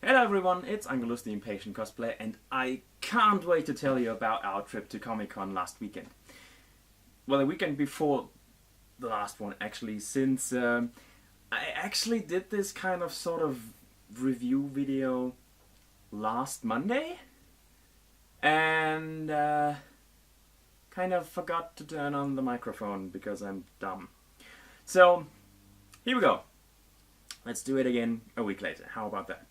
Hello everyone, it's Angelus the Impatient Cosplay, and I can't wait to tell you about our trip to ComiCon last weekend. Well, the weekend before the last one, actually, since I actually did this kind of sort of review video last Monday, and kind of forgot to turn on the microphone because I'm dumb. So, here we go. Let's do it again a week later. How about that?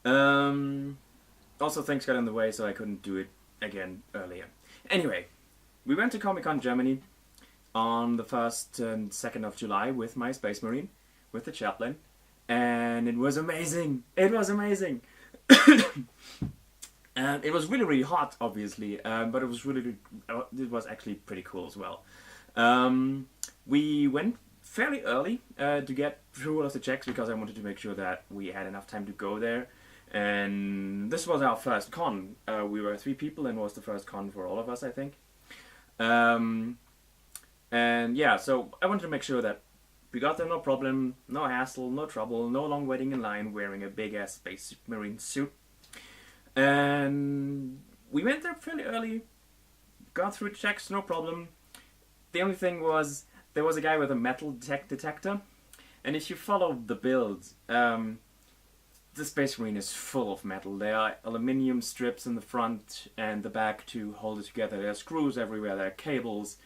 Also things got in the way, so I couldn't do it again earlier. Anyway, we went to ComiCon Germany on the 1st and 2nd of July with my Space Marine, with the chaplain, and it was amazing! It was amazing! And it was really, really hot, obviously, but it was actually pretty cool as well. We went fairly early to get through all of the checks because I wanted to make sure that we had enough time to go there. And this was our first con. We were 3 people and it was the first con for all of us, I think. And yeah, so I wanted to make sure that we got there no problem, no hassle, no trouble, no long waiting in line wearing a big ass Space Marine suit. And we went there fairly early, got through checks, no problem. The only thing was, there was a guy with a metal detector, and if you follow the build, the Space Marine is full of metal. There are aluminium strips in the front and the back to hold it together. There are screws everywhere, there are cables,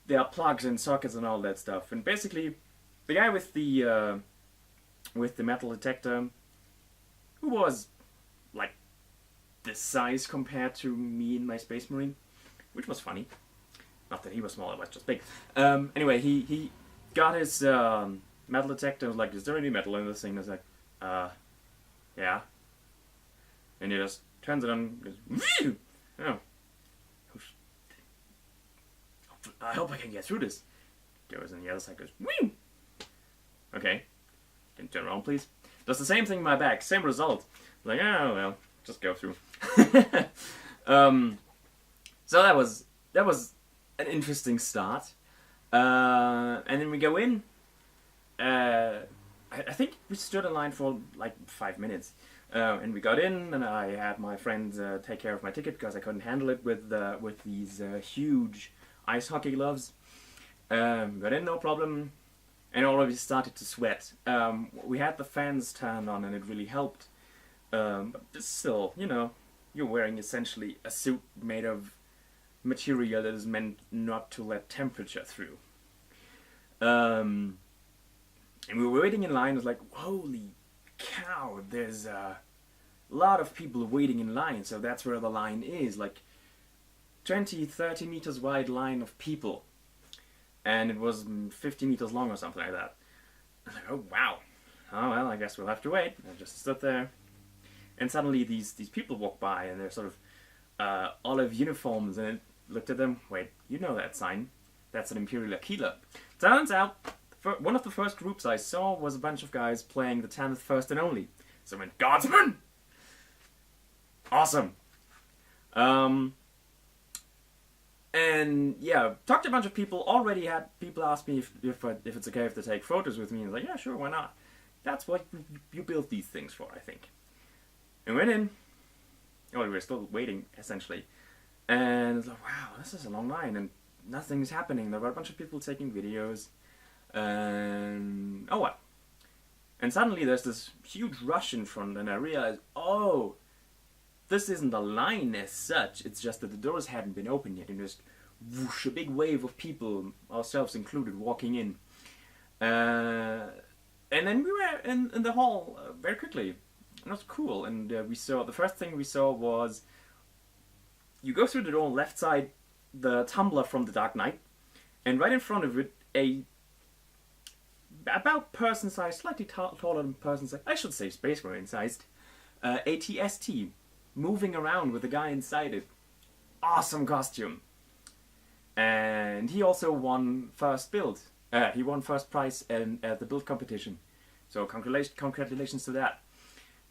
there are plugs and sockets and all that stuff. And basically, the guy with the metal detector, who was like this size compared to me and my Space Marine, which was funny. Not that he was small, it was just big. Anyway, he got his metal detector, was like, is there any metal in this thing? I was like, yeah. And he just turns it on and goes, Whew! Oh. I hope I can get through this. Goes on the other side, goes, Whew! Okay. Can you turn around, please? Does the same thing in my back, same result. Like, oh, well, just go through. So that was an interesting start. And then we go in. I think we stood in line for like 5 minutes, and we got in, and I had my friends take care of my ticket because I couldn't handle it with these huge ice hockey gloves. Got in, no problem, and already started to sweat. We had the fans turned on, and it really helped. But still, you know, you're wearing essentially a suit made of material that is meant not to let temperature through. And we were waiting in line. It was like, holy cow, there's a lot of people waiting in line, so that's where the line is, like 20-30 meters wide line of people, and it was 50 meters long or something like that. I was like, oh wow, oh well, I guess we'll have to wait. I just stood there, and suddenly these people walk by, and they're sort of olive uniforms, and I looked at them, wait, you know that sign? That's an Imperial Aquila. Turns out, one of the first groups I saw was a bunch of guys playing the 10th First and Only. So I went, Guardsman! Awesome! And yeah, talked to a bunch of people. Already had people ask me if it's okay if they take photos with me. And I was like, yeah, sure, why not? That's what you build these things for, I think. And went in. Oh, we were still waiting, essentially. And I was like, wow, this is a long line, and nothing's happening. There were a bunch of people taking videos. And oh well. And suddenly there's this huge rush in front, and I realized, oh, this isn't a line as such, it's just that the doors hadn't been opened yet, and just whoosh, a big wave of people, ourselves included, walking in. And then we were in the hall very quickly. And it was cool, and the first thing we saw was, you go through the door on the left side, the tumbler from the Dark Knight, and right in front of it, about person-sized, slightly taller than person-sized, I should say Space Marine-sized, ATST, moving around with a guy inside it. Awesome costume. And he also won first build. He won first prize at the build competition. So congratulations to that.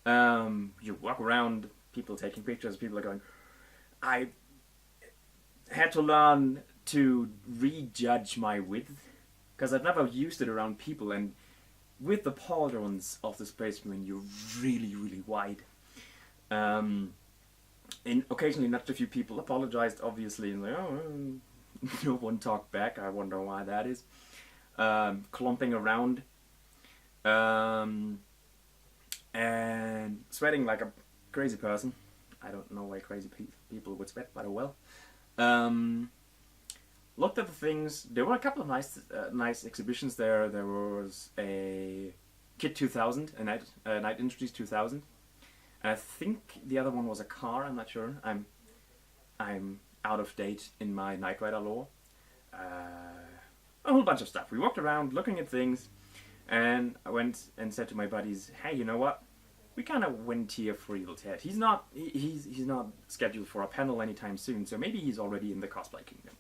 You walk around, people taking pictures, people are going... I had to learn to rejudge my width, because I've never used it around people, and with the pauldrons of the Space Marine, you're really, really wide. And occasionally, not a few people apologized, obviously, and like, oh, no one talked back. I wonder why that is. Clumping around, and sweating like a crazy person. I don't know why crazy people would sweat, but oh well. Looked at the things. There were a couple of nice exhibitions there. There was a Kit 2000, a Night Industries 2000. And I think the other one was a car. I'm not sure. I'm out of date in my Knight Rider lore. A whole bunch of stuff. We walked around looking at things, and I went and said to my buddies, "Hey, you know what? We kind of went here for Evil Ted. He's not scheduled for a panel anytime soon, so maybe he's already in the Cosplay Kingdom.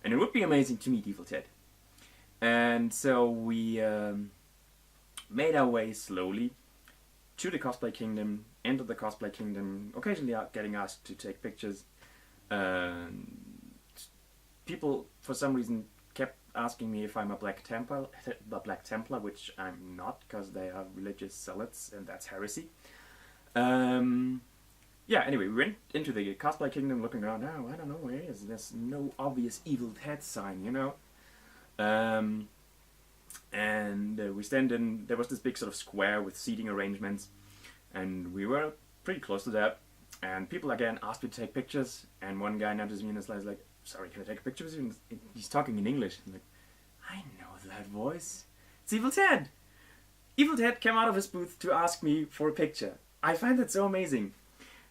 And it would be amazing to meet Evil Ted." And so we made our way slowly to the Cosplay Kingdom, entered the Cosplay Kingdom, occasionally getting asked to take pictures. People, for some reason, kept asking me if I'm a Black Templar, which I'm not, because they are religious zealots, and that's heresy. Yeah, anyway, we went into the Cosplay Kingdom looking around. Oh, I don't know where it is. There's no obvious Evil Ted sign, you know? And we stand in, there was this big sort of square with seating arrangements, and we were pretty close to that. And people again asked me to take pictures, and one guy noticed me and is like, "Sorry, can I take a picture with you?" And he's talking in English. I'm like, I know that voice. It's Evil Ted! Evil Ted came out of his booth to ask me for a picture. I find that so amazing.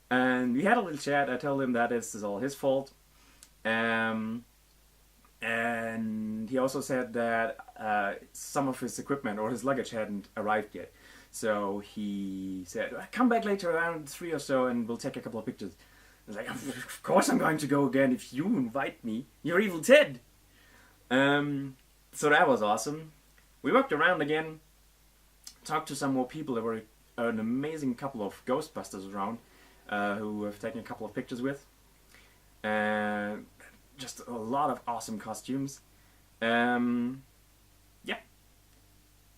And we had a little chat. I told him that this is all his fault. And he also said that some of his equipment or his luggage hadn't arrived yet. So he said, "Come back later around 3 or so and we'll take a couple of pictures." I was like, "Of course I'm going to go again if you invite me. You're Evil Ted." So that was awesome. We walked around again, talked to some more people. There were an amazing couple of Ghostbusters around who I've taken a couple of pictures with. Just a lot of awesome costumes. Yeah.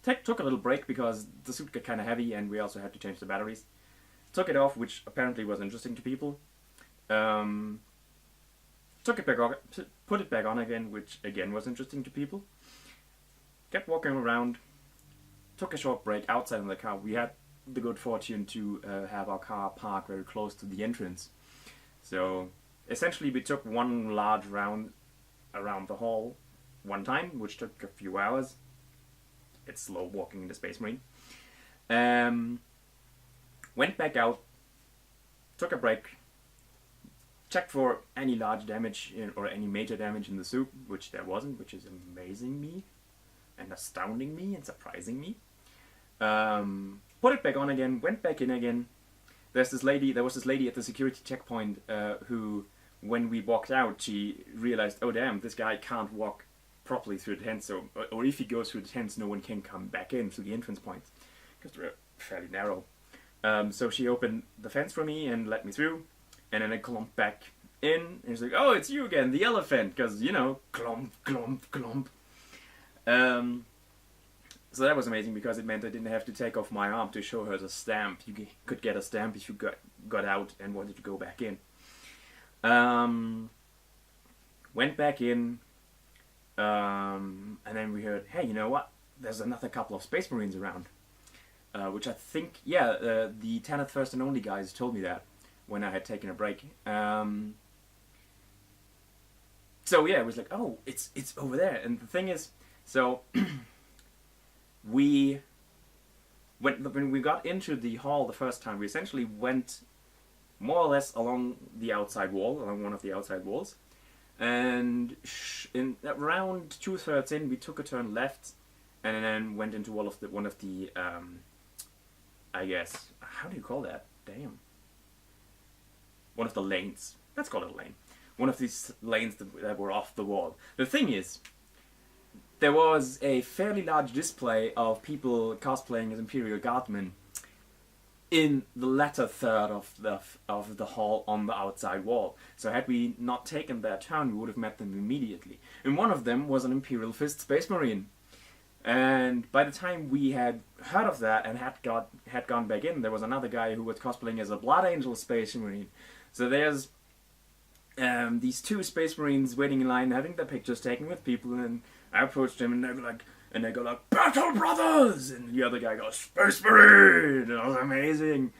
Took a little break because the suit got kind of heavy and we also had to change the batteries. Took it off, which apparently was interesting to people. Took it back on, put it back on again, which again was interesting to people. Kept walking around. Took a short break outside in the car. We had the good fortune to have our car parked very close to the entrance. So essentially we took one large round around the hall one time, which took a few hours. It's slow walking in the Space Marine. Went back out, took a break, checked for any large damage or any major damage in the suit, which there wasn't, which is amazing me and astounding me and surprising me. Put it back on again, went back in again. There was this lady at the security checkpoint who, when we walked out, she realized, oh damn, this guy can't walk properly through the tents, or if he goes through the tents, no one can come back in through the entrance points, because they're fairly narrow. So she opened the fence for me and let me through, and then I clumped back in, and she's like, "Oh, it's you again, the elephant," because, you know, clump, clump, clump. So that was amazing because it meant I didn't have to take off my arm to show her the stamp. You could get a stamp if you got out and wanted to go back in. Went back in, and then we heard, "Hey, you know what? There's another couple of Space Marines around." Which I think, the 10th First and Only guys told me that when I had taken a break. So yeah, it was like, oh, it's over there. And the thing is, so when we got into the hall the first time, we essentially went more or less along the outside wall, along one of the outside walls, and in around 2/3 in, we took a turn left, and then went into one of the I guess, how do you call that? Damn. One of the lanes. Let's call it a lane. One of these lanes that were off the wall. The thing is, there was a fairly large display of people cosplaying as Imperial Guardmen in the latter third of the hall on the outside wall. So had we not taken that turn, we would have met them immediately. And one of them was an Imperial Fist Space Marine. And by the time we had heard of that and had gone back in, there was another guy who was cosplaying as a Blood Angel Space Marine. So there's these two Space Marines waiting in line, having their pictures taken with people, and I approached him, and they go like, "Battle Brothers!" And the other guy goes, "Space Marine!" It was amazing.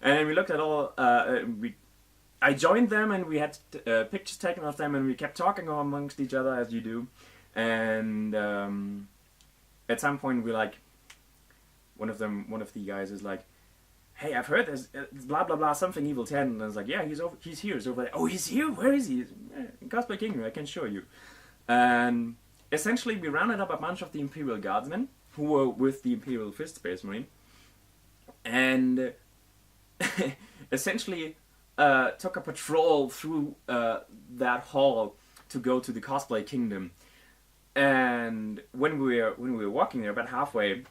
And we looked at all, I joined them, and we had pictures taken of them, and we kept talking amongst each other, as you do. And at some point, one of the guys is like, "Hey, I've heard there's blah blah blah something Evil 10." And I was like, "Yeah, he's here, he's over there." "Oh, he's here? Where is he?" "In Cosplay Kingdom, I can show you." And essentially, we rounded up a bunch of the Imperial Guardsmen who were with the Imperial Fist Space Marine, and essentially took a patrol through that hall to go to the Cosplay Kingdom. And when we were walking there, about halfway, it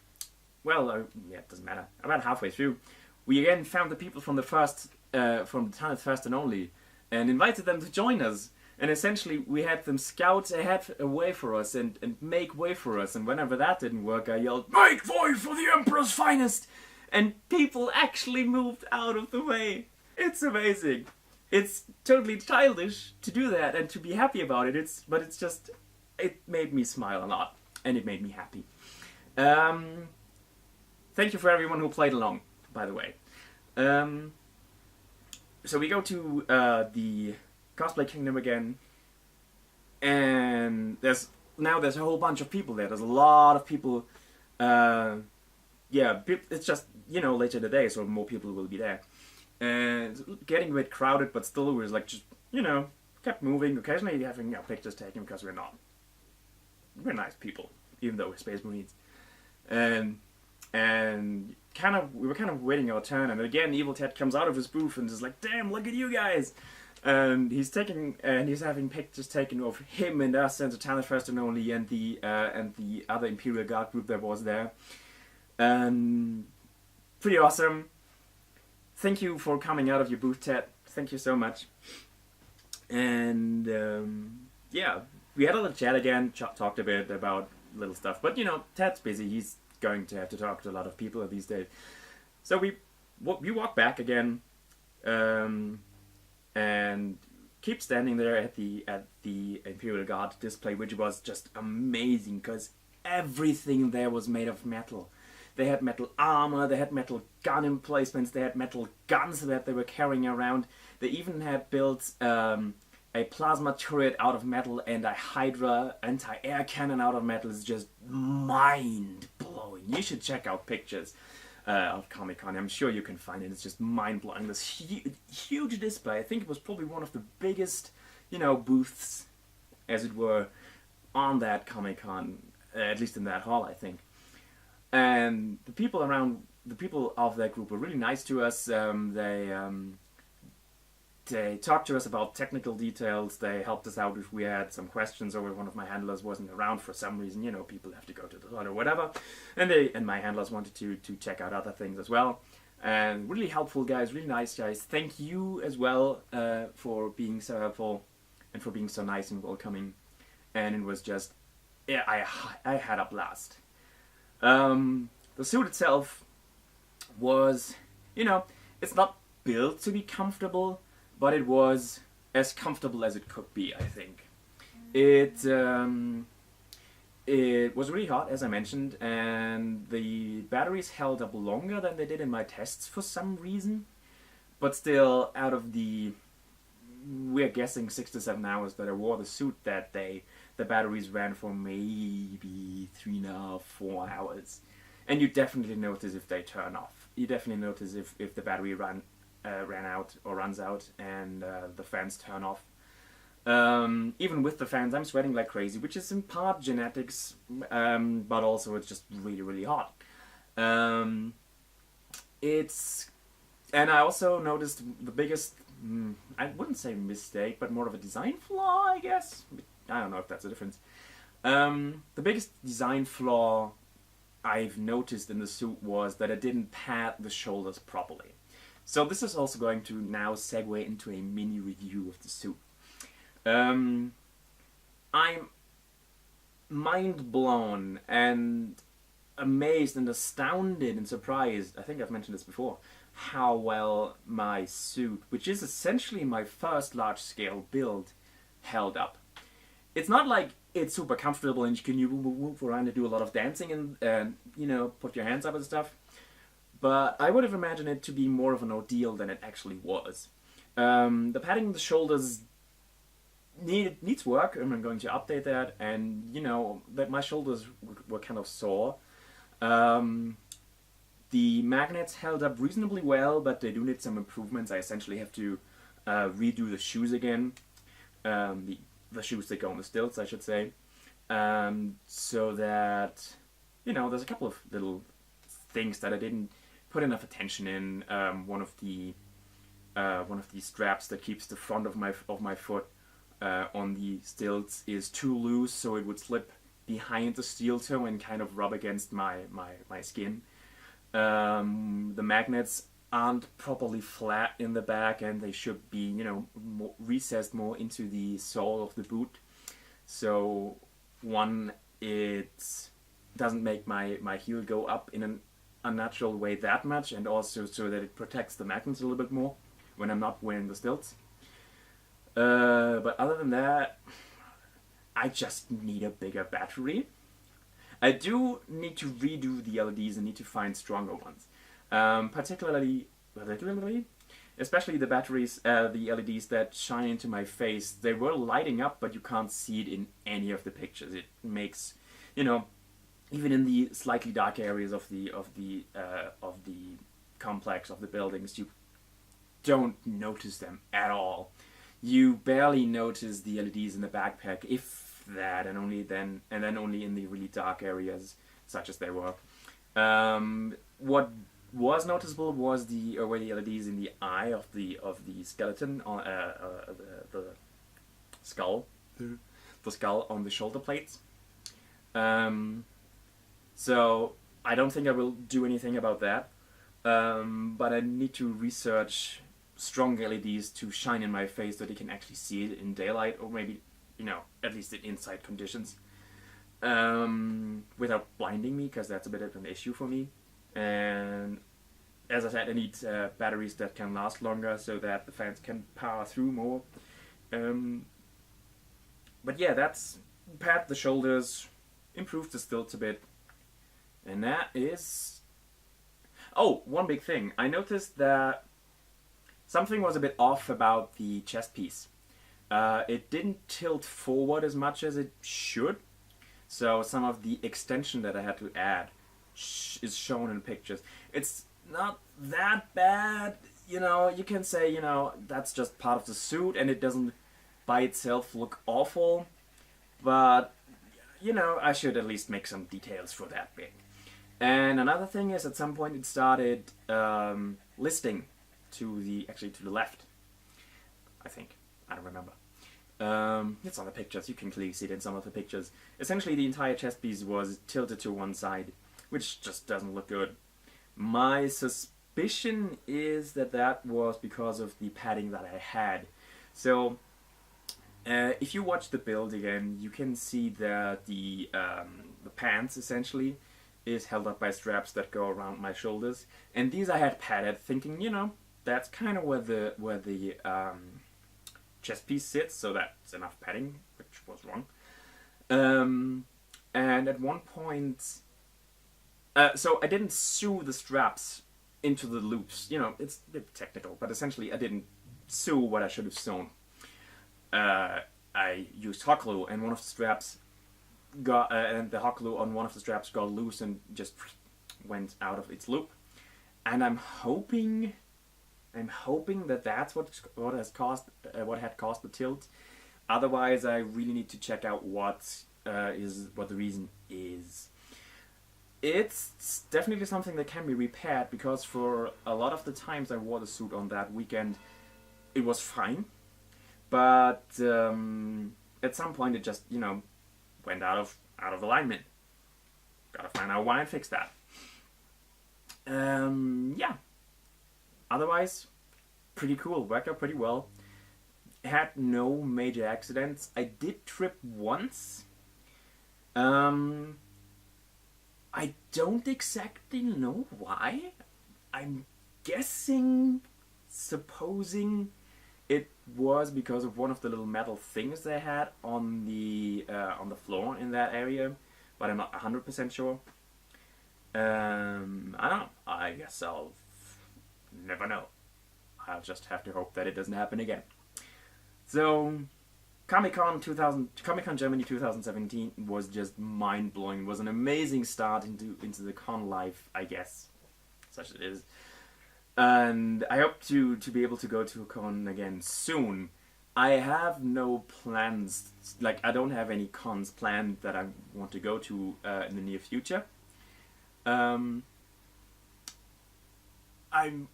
doesn't matter. About halfway through, we again found the people from the Tanith First and Only, and invited them to join us. And essentially, we had them scout ahead a way for us and make way for us. And whenever that didn't work, I yelled, "Make way for the Emperor's finest!" And people actually moved out of the way. It's amazing. It's totally childish to do that and to be happy about it. It made me smile a lot, and it made me happy. Thank you for everyone who played along, by the way. So we go to the Cosplay Kingdom again, and there's a whole bunch of people there. There's a lot of people. It's just, later today, so more people will be there. And it's getting a bit crowded, but still we're kept moving, occasionally having our pictures taken, because we're nice people, even though we're Space Marines. And we were kind of waiting our turn, and again Evil Ted comes out of his booth and is like, "Damn, look at you guys!" And he's having pictures taken of him and us and the Tanith First and Only and the other Imperial Guard group that was there. Pretty awesome. Thank you for coming out of your booth, Ted. Thank you so much. And we had a little chat again, talked a bit about little stuff. But Ted's busy. He's going to have to talk to a lot of people these days. So we walk back again, and keep standing there at the Imperial Guard display, which was just amazing because everything there was made of metal. They had metal armor, they had metal gun emplacements, they had metal guns that they were carrying around. They even had built a plasma turret out of metal and a Hydra anti-air cannon out of metal. Is just mind-blowing. You should check out pictures of ComiCon. I'm sure you can find it. It's just mind-blowing. This huge display. I think it was probably one of the biggest, booths, as it were, on that ComiCon, at least in that hall, I think. And the people of that group were really nice to us. They talked to us about technical details. They helped us out if we had some questions, or if one of my handlers wasn't around for some reason. People have to go to the toilet or whatever. And my handlers wanted to check out other things as well. And really helpful guys, really nice guys. Thank you as well for being so helpful and for being so nice and welcoming. And it was just, I had a blast. The suit itself was, it's not built to be comfortable, but it was as comfortable as it could be, I think. It was really hot, as I mentioned, and the batteries held up longer than they did in my tests for some reason. But still, out of we're guessing 6 to 7 hours that I wore the suit that day, the batteries ran for maybe 3.5, 4 hours. And you definitely notice if they turn off. You definitely notice if the battery ran out or runs out and the fans turn off. Even with the fans, I'm sweating like crazy, which is in part genetics, but also it's just really, really hot. And I also noticed the biggest, I wouldn't say mistake, but more of a design flaw, I guess. I don't know if that's a difference. The biggest design flaw I've noticed in the suit was that it didn't pad the shoulders properly. So this is also going to now segue into a mini review of the suit. I'm mind blown and amazed and astounded and surprised. I think I've mentioned this before. How well my suit, which is essentially my first large-scale build, held up. It's not like it's super comfortable and you can move around and do a lot of dancing and put your hands up and stuff. But I would have imagined it to be more of an ordeal than it actually was. The padding on the shoulders needs work, and I'm going to update that. And that my shoulders were kind of sore. The magnets held up reasonably well, but they do need some improvements. I essentially have to redo the shoes again. The shoes that go on the stilts, I should say. So that, there's a couple of little things that I didn't put enough attention in. One of the straps that keeps the front of my foot on the stilts is too loose, so it would slip behind the steel toe and kind of rub against my skin. The magnets aren't properly flat in the back, and they should be, recessed more into the sole of the boot. So, one, it doesn't make my heel go up in an unnatural way that much, and also so that it protects the magnets a little bit more when I'm not wearing the stilts. But other than that, I just need a bigger battery. I do need to redo the LEDs and need to find stronger ones. Particularly, especially the batteries, the LEDs that shine into my face. They were lighting up, but you can't see it in any of the pictures. It makes, even in the slightly dark areas of the complex, of the buildings, you don't notice them at all. You barely notice the LEDs in the backpack, if that, and then only in the really dark areas, such as they were. What was noticeable was were the LEDs in the eye of the skeleton, on the skull, the skull on the shoulder plates. So I don't think I will do anything about that. But I need to research strong LEDs to shine in my face so they can actually see it in daylight, or maybe, at least in inside conditions, without blinding me, because that's a bit of an issue for me. And as I said, I need batteries that can last longer so that the fans can power through more. But yeah, that's pad the shoulders, improve the stilts a bit, and that is... Oh, one big thing. I noticed that something was a bit off about the chest piece. It didn't tilt forward as much as it should. So some of the extension that I had to add is shown in pictures. It's not that bad. You can say, that's just part of the suit and it doesn't by itself look awful. But, I should at least make some details for that bit. And another thing is, at some point it started listing to the left, I think. I don't remember. It's on the pictures. You can clearly see it in some of the pictures. Essentially, the entire chest piece was tilted to one side, which just doesn't look good. My suspicion is that was because of the padding that I had. So, if you watch the build again, you can see that the pants, essentially, is held up by straps that go around my shoulders. And these I had padded, thinking, that's kind of where the chest piece sits, so that's enough padding, which was wrong. And at one point, so I didn't sew the straps into the loops. It's a bit technical, but essentially I didn't sew what I should have sewn. I used hot glue, and one of the straps and the hot glue on one of the straps got loose and just went out of its loop. And I'm hoping that that's what had caused the tilt. Otherwise, I really need to check out what the reason is. It's definitely something that can be repaired, because for a lot of the times I wore the suit on that weekend, it was fine. But at some point it just went out of alignment. Gotta find out why and fix that. Yeah. Otherwise, pretty cool. Worked out pretty well. Had no major accidents. I did trip once, Um, I don't exactly know why. I'm guessing, supposing it was because of one of the little metal things they had on the floor in that area, but I'm not 100% sure. I don't know. I guess I'll never know. I'll just have to hope that it doesn't happen again. So, Comic Con Germany 2017 was just mind blowing. It was an amazing start into the con life, I guess, such as it is. And I hope to be able to go to a con again soon. I have no plans, like I don't have any cons planned that I want to go to in the near future. Um, I'm,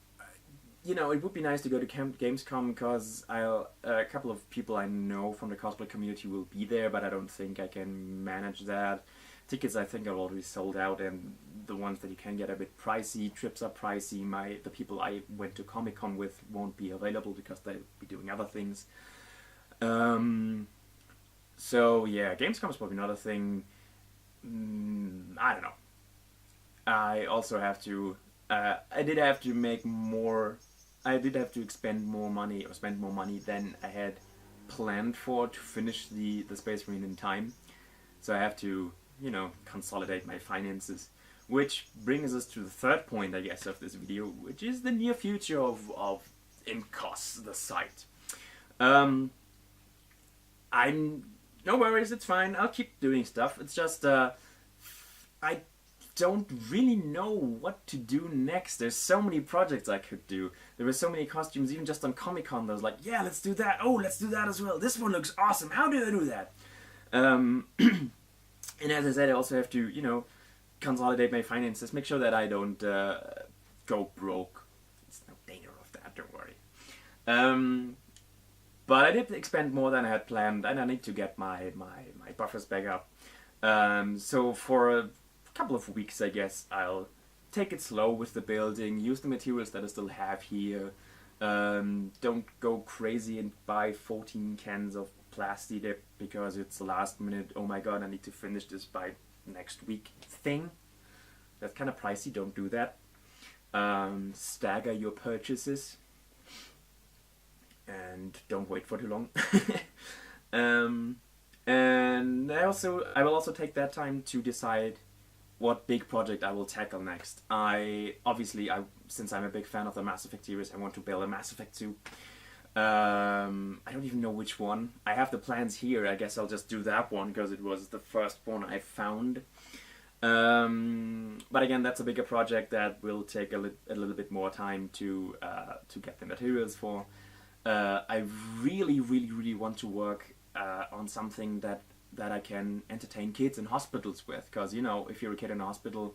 it would be nice to go to Gamescom because a couple of people I know from the cosplay community will be there, but I don't think I can manage that. Tickets I think are already sold out, and the ones that you can get are a bit pricey. Trips are pricey. The people I went to Comic Con with won't be available because they'll be doing other things. So yeah, Gamescom is probably another thing. I don't know. I also have to. I did have to make more. I did have to expend more money or spend more money than I had planned for to finish the Space Marine in time. So I have to, consolidate my finances. Which brings us to the third point, I guess, of this video, which is the near future of ImpCos, the site. I'm no worries, it's fine. I'll keep doing stuff. It's just I don't really know what to do next. There's so many projects I could do. There were so many costumes, even just on Comic-Con. That was like, yeah, let's do that. Oh, let's do that as well. This one looks awesome. How do I do that? And as I said, I also have to, consolidate my finances, make sure that I don't go broke. There's no danger of that. Don't worry. But I did expend more than I had planned, and I need to get my buffers back up. So for a couple of weeks, I guess, I'll take it slow with the building, use the materials that I still have here. Don't go crazy and buy 14 cans of plasti dip because it's the last minute, oh my god, I need to finish this by next week thing. That's kind of pricey, don't do that. Stagger your purchases. And don't wait for too long. And I will also take that time to decide what big project I will tackle next. Since I'm a big fan of the Mass Effect series, I want to build a Mass Effect 2. I don't even know which one. I have the plans here. I guess I'll just do that one because it was the first one I found. But again, that's a bigger project that will take a little bit more time to get the materials for. I really, really, really want to work on something that I can entertain kids in hospitals with. Because, if you're a kid in a hospital,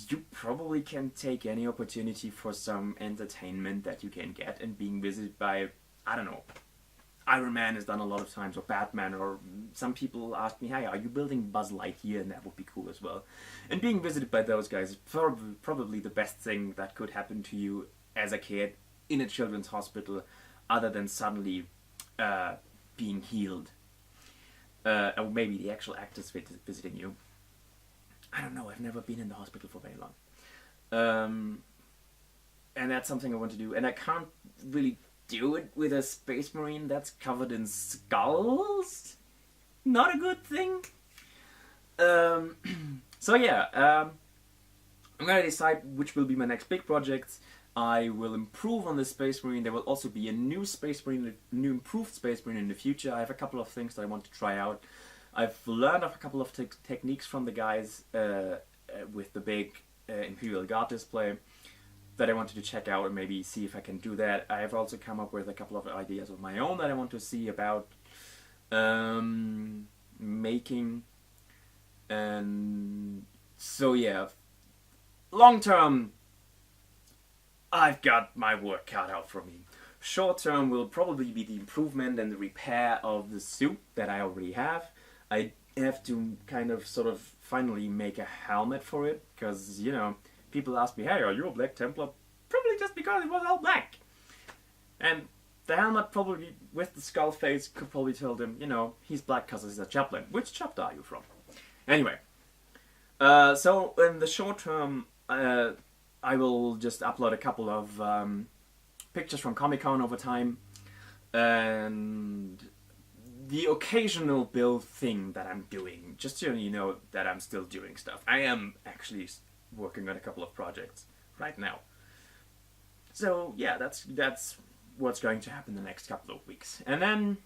you probably can take any opportunity for some entertainment that you can get, and being visited by, I don't know, Iron Man is done a lot of times, or Batman, or some people ask me, hey, are you building Buzz Lightyear? And that would be cool as well. And being visited by those guys is probably the best thing that could happen to you as a kid in a children's hospital, other than suddenly being healed. Or maybe the actual actors visiting you. I don't know, I've never been in the hospital for very long. And that's something I want to do. And I can't really do it with a Space Marine that's covered in skulls. Not a good thing. So yeah, I'm gonna decide which will be my next big projects. I will improve on the Space Marine. There will also be a new Space Marine, a new improved Space Marine in the future. I have a couple of things that I want to try out. I've learned of a couple of techniques from the guys with the big Imperial Guard display that I wanted to check out and maybe see if I can do that. I have also come up with a couple of ideas of my own that I want to see about making. And so yeah, long term, I've got my work cut out for me. Short term will probably be the improvement and the repair of the suit that I already have. I have to kind of sort of finally make a helmet for it, because, people ask me, hey, are you a Black Templar? Probably just because it was all black. And the helmet probably, with the skull face, could probably tell them, he's black because he's a chaplain. Which chapter are you from? Anyway, so in the short term, I will just upload a couple of pictures from Comic-Con over time, and the occasional build thing that I'm doing, just so you know that I'm still doing stuff. I am actually working on a couple of projects right now. So yeah, that's what's going to happen the next couple of weeks. And then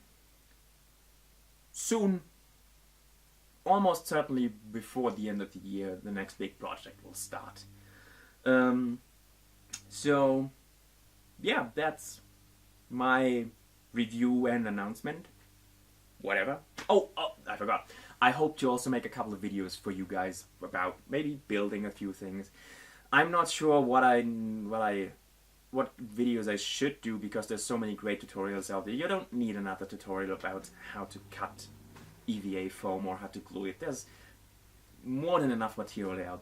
soon, almost certainly before the end of the year, the next big project will start. So yeah, that's my review and announcement. Whatever. Oh, I forgot. I hope to also make a couple of videos for you guys about maybe building a few things. I'm not sure what videos I should do, because there's so many great tutorials out there. You don't need another tutorial about how to cut EVA foam or how to glue it. There's more than enough material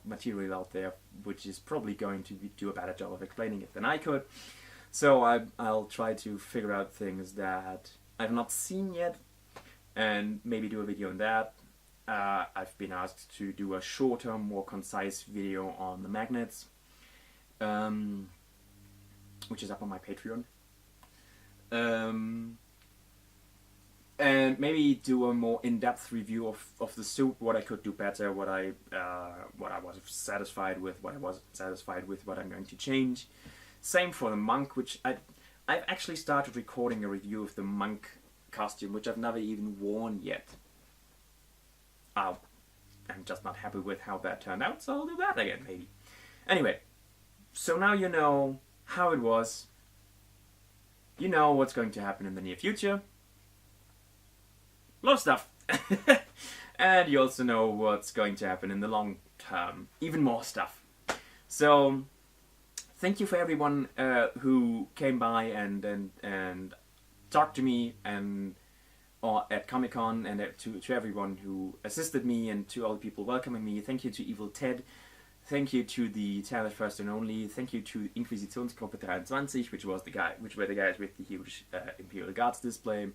out there, which is probably going to do a better job of explaining it than I could. So I'll try to figure out things that I've not seen yet, and maybe do a video on that. I've been asked to do a shorter, more concise video on the magnets, which is up on my Patreon. And maybe do a more in-depth review of the suit, what I could do better, what I was satisfied with, what I wasn't satisfied with, what I'm going to change. Same for the monk, which I've actually started recording a review of the monk costume, which I've never even worn yet. I'm just not happy with how that turned out, so I'll do that again, maybe. Anyway, so now you know how it was. You know what's going to happen in the near future. A lot of stuff. And you also know what's going to happen in the long term. Even more stuff. So, thank you for everyone who came by and talked to me at Comic-Con, and to everyone who assisted me, and to all the people welcoming me. Thank you to Evil Ted. Thank you to the Talent First and Only. Thank you to Inquisitionsgruppe 23, which were the guys with the huge Imperial Guards display.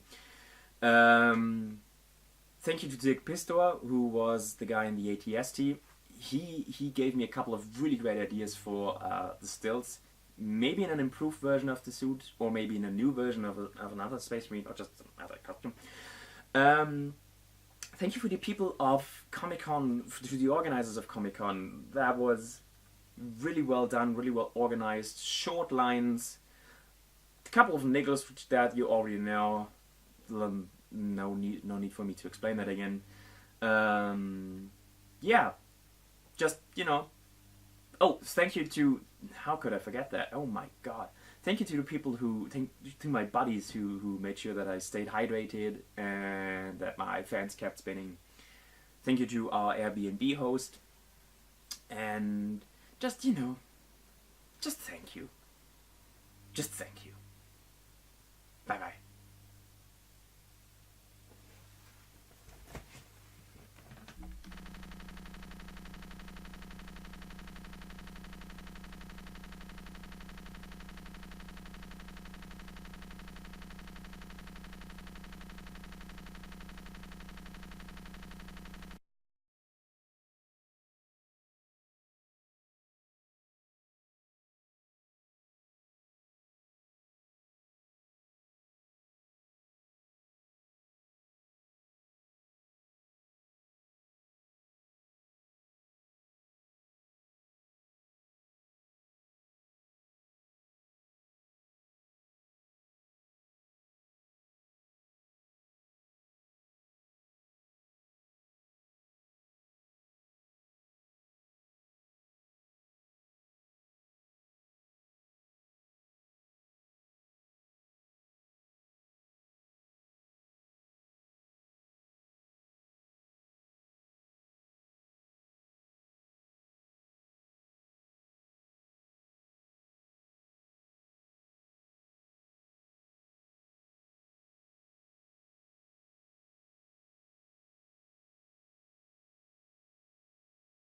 Thank you to Dick Pistor, who was the guy in the ATST. He gave me a couple of really great ideas for the stills. Maybe in an improved version of the suit, or maybe in a new version of another Space Marine, or just another costume. Thank you for the people of Comic-Con, to the organizers of Comic-Con. That was really well done, really well organized, short lines, a couple of niggles that you already know. No need for me to explain that again. Yeah, just, you know. Oh, thank you to, how could I forget that? Oh my god. Thank you to the people to my buddies who made sure that I stayed hydrated and that my fans kept spinning. Thank you to our Airbnb host. And just, you know, just thank you. Just thank you. Bye bye.